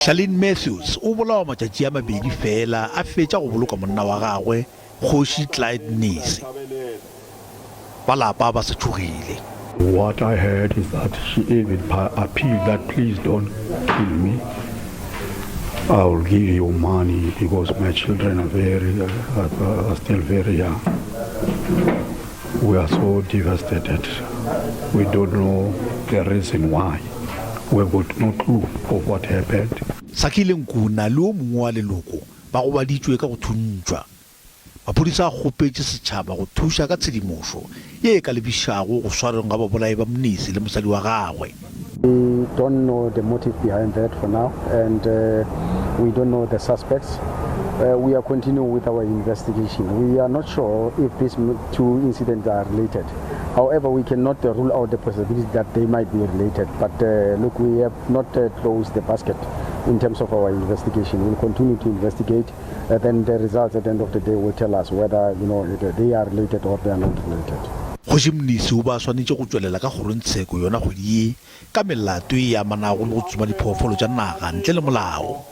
Charlene Mathews o bolawa matšatši a mabedi fela a fetša go boloka monna wa gagwe Kgoši Mnisi ba lapa ba se tšhogile. What I heard is that she even appealed that please don't kill me. I will give you money because my children are still very young. We are so devastated. We don't know the reason why. We've got no clue of what happened. Sakile nkuna le o mongwe wa leloko ba go baditšwe ka go thuntšhwa. Maphodisa a kgopetše setšhaba go thuša ka tshedimošo ye e ka lebišago go swareng ga babolai ba Mnisi le mosadi wa gagwe. We don't know the motive behind that for now, and we don't know the suspects. We are continuing with our investigation. We are not sure if these two incidents are related. However, we cannot rule out the possibility that they might be related. But look, we have not closed the basket in terms of our investigation. We'll continue to investigate. Then the results at the end of the day will tell us whether they are related or they are not related. Kgoši Mnisi o ba swanetše go tšwelela ka kgorotsheko yona kgwedi ye ka melato e amanago le go tsoma diphoofolo tša naga ntle le molao.